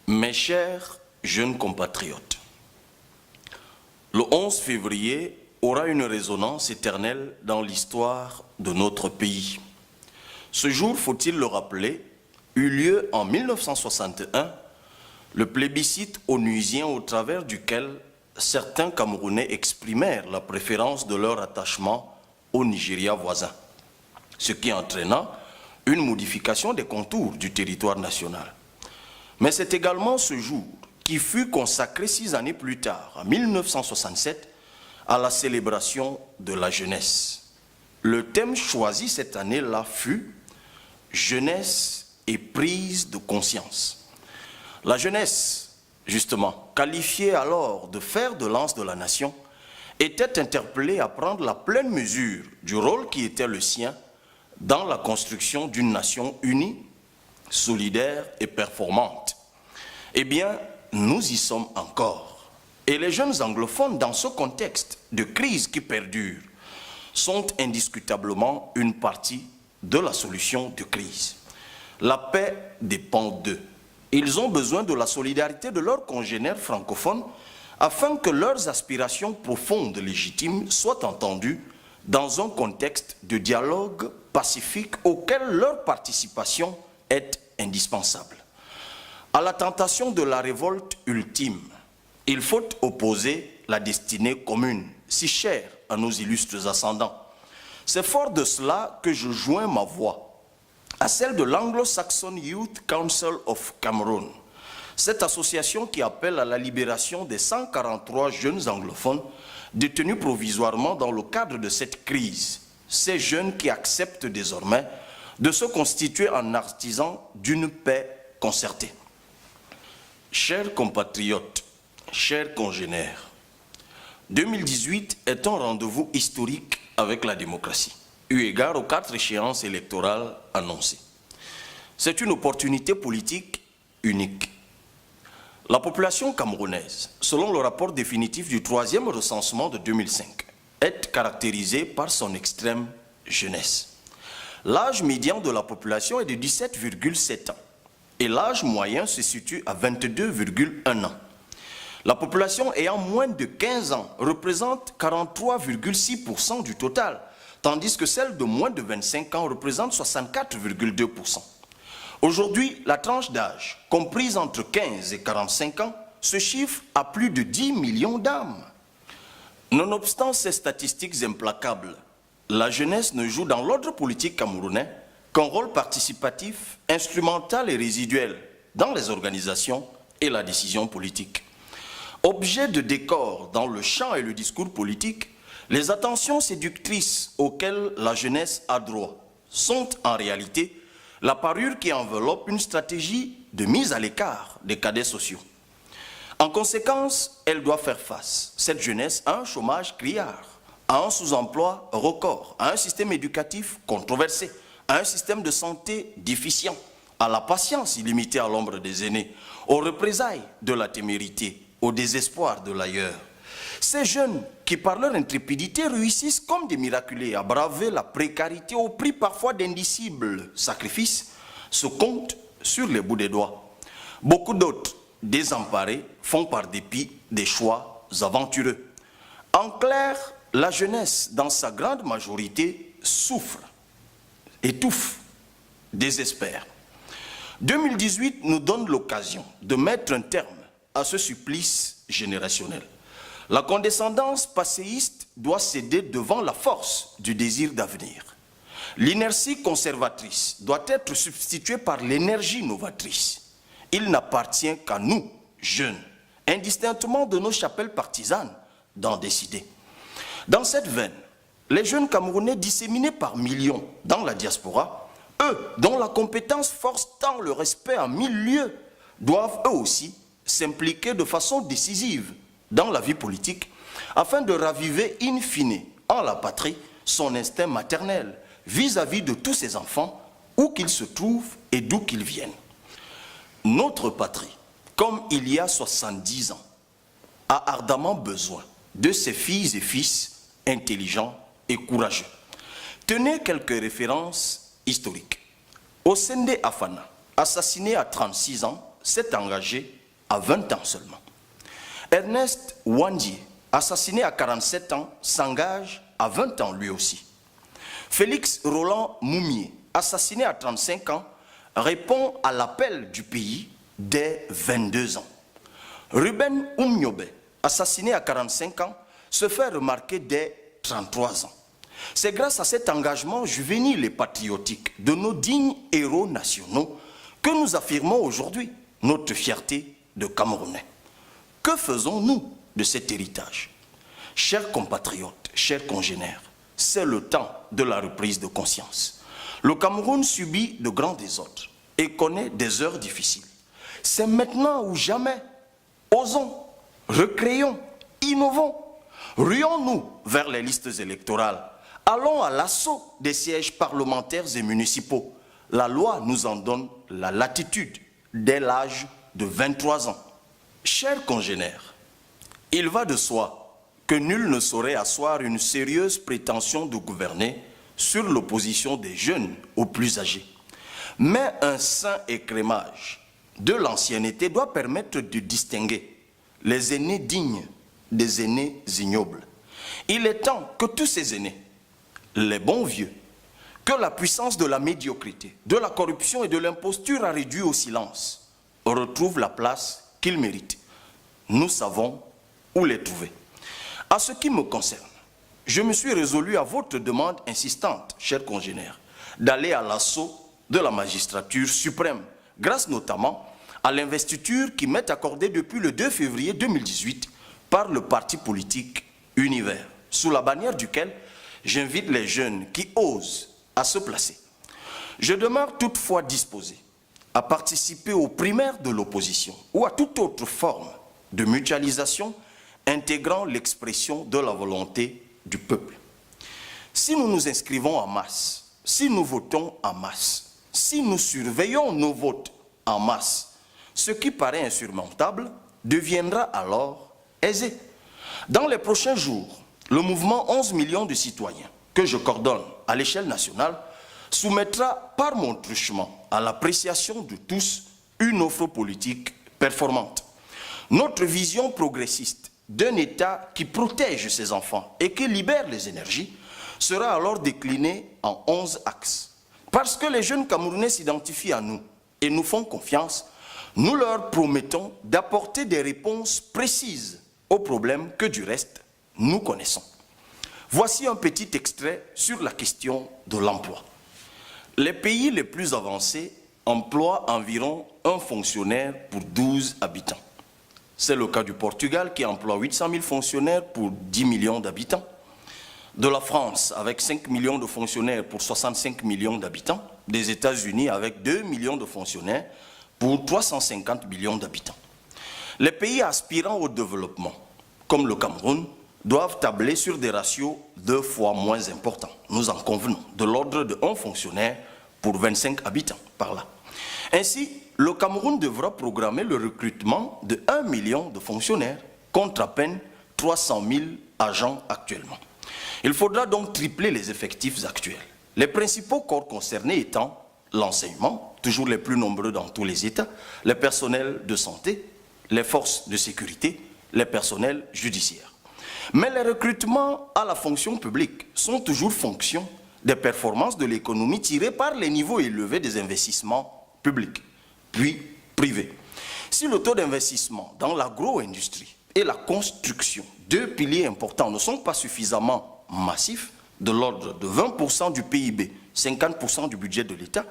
Mes chers jeunes compatriotes, le 11 février aura une résonance éternelle dans l'histoire de notre pays. Ce jour, faut-il le rappeler, eut lieu en 1961, le plébiscite onusien au travers duquel certains Camerounais exprimèrent la préférence de leur attachement au Nigeria voisin, ce qui entraîna une modification des contours du territoire national. Mais c'est également ce jour qui fut consacré 6 années plus tard, en 1967, à la célébration de la jeunesse. Le thème choisi cette année-là fut « Jeunesse et prise de conscience ». La jeunesse, justement, qualifiée alors de fer de lance de la nation, était interpellée à prendre la pleine mesure du rôle qui était le sien dans la construction d'une nation unie, solidaire et performante. Eh bien, nous y sommes encore. Et les jeunes anglophones, dans ce contexte de crise qui perdure, sont indiscutablement une partie de la solution de crise. La paix dépend d'eux. Ils ont besoin de la solidarité de leurs congénères francophones afin que leurs aspirations profondes et légitimes soient entendues dans un contexte de dialogue pacifique auquel leur participation est indispensable. À la tentation de la révolte ultime, il faut opposer la destinée commune, si chère à nos illustres ascendants. C'est fort de cela que je joins ma voix à celle de l'Anglo-Saxon Youth Council of Cameroon, cette association qui appelle à la libération des 143 jeunes anglophones détenus provisoirement dans le cadre de cette crise, ces jeunes qui acceptent désormais de se constituer en artisans d'une paix concertée. Chers compatriotes, chers congénères, 2018 est un rendez-vous historique avec la démocratie, eu égard aux 4 échéances électorales annoncées. C'est une opportunité politique unique. La population camerounaise, selon le rapport définitif du 3e recensement de 2005, est caractérisée par son extrême jeunesse. L'âge médian de la population est de 17,7 ans et l'âge moyen se situe à 22,1 ans. La population ayant moins de 15 ans représente 43,6% du total, tandis que celle de moins de 25 ans représente 64,2%. Aujourd'hui, la tranche d'âge, comprise entre 15 et 45 ans, se chiffre à plus de 10 millions d'âmes. Nonobstant ces statistiques implacables, la jeunesse ne joue dans l'ordre politique camerounais qu'un rôle participatif, instrumental et résiduel dans les organisations et la décision politique. Objet de décor dans le champ et le discours politique, les attentions séductrices auxquelles la jeunesse a droit sont en réalité la parure qui enveloppe une stratégie de mise à l'écart des cadets sociaux. En conséquence, elle doit faire face, cette jeunesse, à un chômage criard, à un sous-emploi record, à un système éducatif controversé, à un système de santé déficient, à la patience illimitée à l'ombre des aînés, aux représailles de la témérité, au désespoir de l'ailleurs. Ces jeunes qui, par leur intrépidité, réussissent comme des miraculés à braver la précarité au prix parfois d'indicibles sacrifices, se comptent sur les bouts des doigts. Beaucoup d'autres, désemparés, font par dépit des choix aventureux. En clair, la jeunesse, dans sa grande majorité, souffre, étouffe, désespère. 2018 nous donne l'occasion de mettre un terme à ce supplice générationnel. La condescendance passéiste doit céder devant la force du désir d'avenir. L'inertie conservatrice doit être substituée par l'énergie novatrice. Il n'appartient qu'à nous, jeunes, indistinctement de nos chapelles partisanes, d'en décider. Dans cette veine, les jeunes Camerounais disséminés par millions dans la diaspora, eux, dont la compétence force tant le respect en 1000 lieues, doivent eux aussi s'impliquer de façon décisive dans la vie politique, afin de raviver in fine en la patrie son instinct maternel vis-à-vis de tous ses enfants, où qu'ils se trouvent et d'où qu'ils viennent. Notre patrie, comme il y a 70 ans, a ardemment besoin de ses filles et fils intelligents et courageux. Tenez quelques références historiques. Osende Afana, assassiné à 36 ans, s'est engagé à 20 ans seulement. Ernest Ouandié, assassiné à 47 ans, s'engage à 20 ans lui aussi. Félix Roland Moumié, assassiné à 35 ans, répond à l'appel du pays dès 22 ans. Ruben Oumniobe, assassiné à 45 ans, se fait remarquer dès 33 ans. C'est grâce à cet engagement juvénile et patriotique de nos dignes héros nationaux que nous affirmons aujourd'hui notre fierté de Camerounais. Que faisons-nous de cet héritage? Chers compatriotes, chers congénères, c'est le temps de la reprise de conscience. Le Cameroun subit de grands désordres et connaît des heures difficiles. C'est maintenant ou jamais. Osons, recréons, innovons. Ruons-nous vers les listes électorales. Allons à l'assaut des sièges parlementaires et municipaux. La loi nous en donne la latitude dès l'âge de 23 ans. Chers congénères, il va de soi que nul ne saurait asseoir une sérieuse prétention de gouverner sur l'opposition des jeunes aux plus âgés. Mais un sain écrémage de l'ancienneté doit permettre de distinguer les aînés dignes des aînés ignobles. Il est temps que tous ces aînés, les bons vieux, que la puissance de la médiocrité, de la corruption et de l'imposture a réduit au silence, retrouvent la place qu'ils méritent. Nous savons où les trouver. À ce qui me concerne, je me suis résolu à votre demande insistante, chers congénères, d'aller à l'assaut de la magistrature suprême, grâce notamment à l'investiture qui m'est accordée depuis le 2 février 2018 par le parti politique Univers, sous la bannière duquel j'invite les jeunes qui osent à se placer. Je demeure toutefois disposé à participer aux primaires de l'opposition ou à toute autre forme de mutualisation intégrant l'expression de la volonté du peuple. Si nous nous inscrivons en masse, si nous votons en masse, si nous surveillons nos votes en masse, ce qui paraît insurmontable deviendra alors aisé. Dans les prochains jours, le mouvement 11 millions de citoyens que je coordonne à l'échelle nationale soumettra par mon truchement à l'appréciation de tous une offre politique performante. Notre vision progressiste d'un État qui protège ses enfants et qui libère les énergies sera alors déclinée en 11 axes. Parce que les jeunes Camerounais s'identifient à nous et nous font confiance, nous leur promettons d'apporter des réponses précises aux problèmes que du reste nous connaissons. Voici un petit extrait sur la question de l'emploi. Les pays les plus avancés emploient environ un fonctionnaire pour 12 habitants. C'est le cas du Portugal qui emploie 800 000 fonctionnaires pour 10 millions d'habitants. De la France avec 5 millions de fonctionnaires pour 65 millions d'habitants. Des États-Unis avec 2 millions de fonctionnaires pour 350 millions d'habitants. Les pays aspirant au développement, comme le Cameroun, doivent tabler sur des ratios 2 fois moins importants. Nous en convenons, de l'ordre de 1 fonctionnaire pour 25 habitants par là. Ainsi, le Cameroun devra programmer le recrutement de 1 million de fonctionnaires contre à peine 300 000 agents actuellement. Il faudra donc tripler les effectifs actuels. Les principaux corps concernés étant l'enseignement, toujours les plus nombreux dans tous les États, les personnels de santé, les forces de sécurité, les personnels judiciaires. Mais les recrutements à la fonction publique sont toujours fonction des performances de l'économie tirées par les niveaux élevés des investissements publics, puis privés. Si le taux d'investissement dans l'agro-industrie et la construction, 2 piliers importants, ne sont pas suffisamment massifs, de l'ordre de 20% du PIB, 50% du budget de l'État,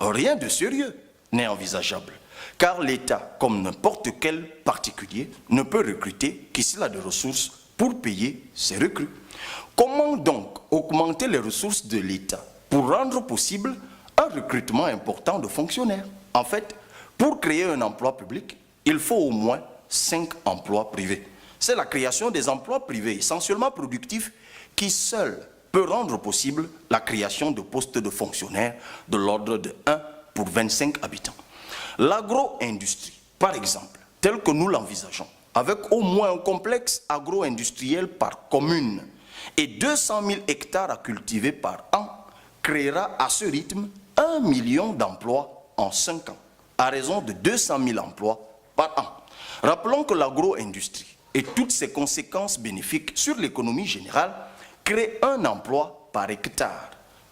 rien de sérieux n'est envisageable. Car l'État, comme n'importe quel particulier, ne peut recruter qu'ici a de ressources pour payer ses recrues. Comment donc augmenter les ressources de l'État pour rendre possible un recrutement important de fonctionnaires? En fait, pour créer un emploi public, il faut au moins 5 emplois privés. C'est la création des emplois privés, essentiellement productifs, qui seul peut rendre possible la création de postes de fonctionnaires de l'ordre de 1 pour 25 habitants. L'agro-industrie, par exemple, telle que nous l'envisageons, avec au moins un complexe agro-industriel par commune et 200 000 hectares à cultiver par an, créera à ce rythme 1 million d'emplois en 5 ans. à raison de 200 000 emplois par an. Rappelons que l'agro-industrie et toutes ses conséquences bénéfiques sur l'économie générale créent un emploi par hectare.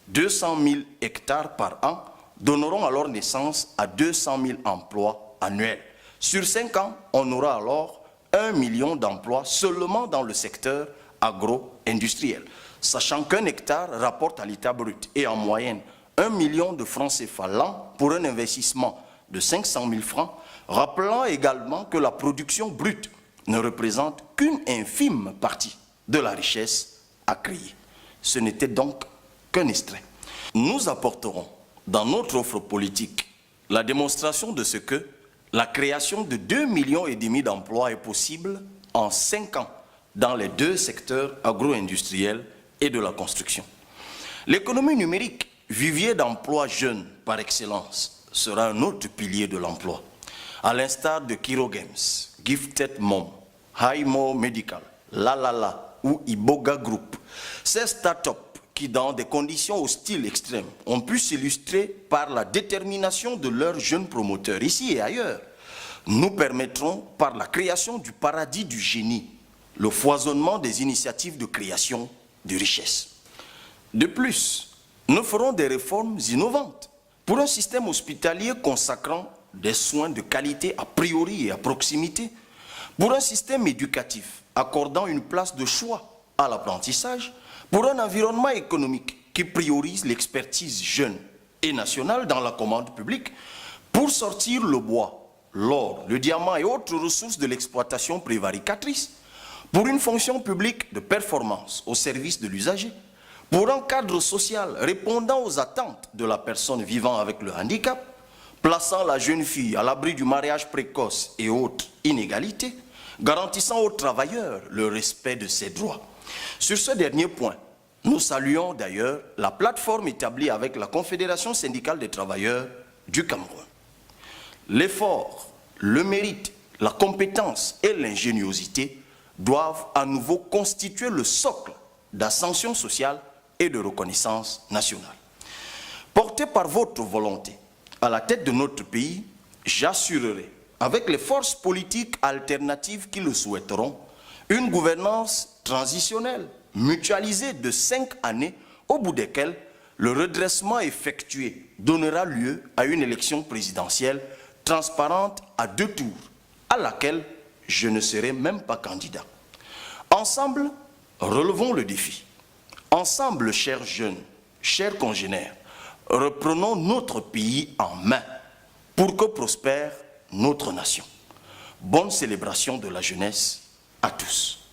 200 000 hectares par an donneront alors naissance à 200 000 emplois annuels. Sur 5 ans, on aura alors 1 million d'emplois seulement dans le secteur agro-industriel, sachant qu'un hectare rapporte à l'État brut et en moyenne 1 million de francs CFA l'an pour un investissement de 500 000 francs, rappelant également que la production brute ne représente qu'une infime partie de la richesse à créer. Ce n'était donc qu'un extrait. Nous apporterons dans notre offre politique la démonstration de ce que la création de 2,5 millions d'emplois est possible en 5 ans dans les 2 secteurs agro-industriels et de la construction. L'économie numérique, vivier d'emplois jeunes par excellence, sera un autre pilier de l'emploi. À l'instar de Kiro Games, Gifted Mom, Haimo Medical, La ou Iboga Group, ces startups qui, dans des conditions hostiles extrêmes, ont pu s'illustrer par la détermination de leurs jeunes promoteurs, ici et ailleurs, nous permettront, par la création du paradis du génie, le foisonnement des initiatives de création de richesses. De plus, nous ferons des réformes innovantes pour un système hospitalier consacrant des soins de qualité a priori et à proximité, pour un système éducatif accordant une place de choix à l'apprentissage, pour un environnement économique qui priorise l'expertise jeune et nationale dans la commande publique, pour sortir le bois, l'or, le diamant et autres ressources de l'exploitation prévaricatrice, pour une fonction publique de performance au service de l'usager, pour un cadre social répondant aux attentes de la personne vivant avec le handicap, plaçant la jeune fille à l'abri du mariage précoce et autres inégalités, garantissant aux travailleurs le respect de ses droits. Sur ce dernier point, nous saluons d'ailleurs la plateforme établie avec la Confédération syndicale des travailleurs du Cameroun. L'effort, le mérite, la compétence et l'ingéniosité doivent à nouveau constituer le socle d'ascension sociale et de reconnaissance nationale. Porté par votre volonté à la tête de notre pays, j'assurerai, avec les forces politiques alternatives qui le souhaiteront, une gouvernance transitionnelle, mutualisée de 5 années, au bout desquelles le redressement effectué donnera lieu à une élection présidentielle transparente à 2 tours, à laquelle je ne serai même pas candidat. Ensemble, relevons le défi. Ensemble, chers jeunes, chers congénères, reprenons notre pays en main pour que prospère notre nation. Bonne célébration de la jeunesse à tous.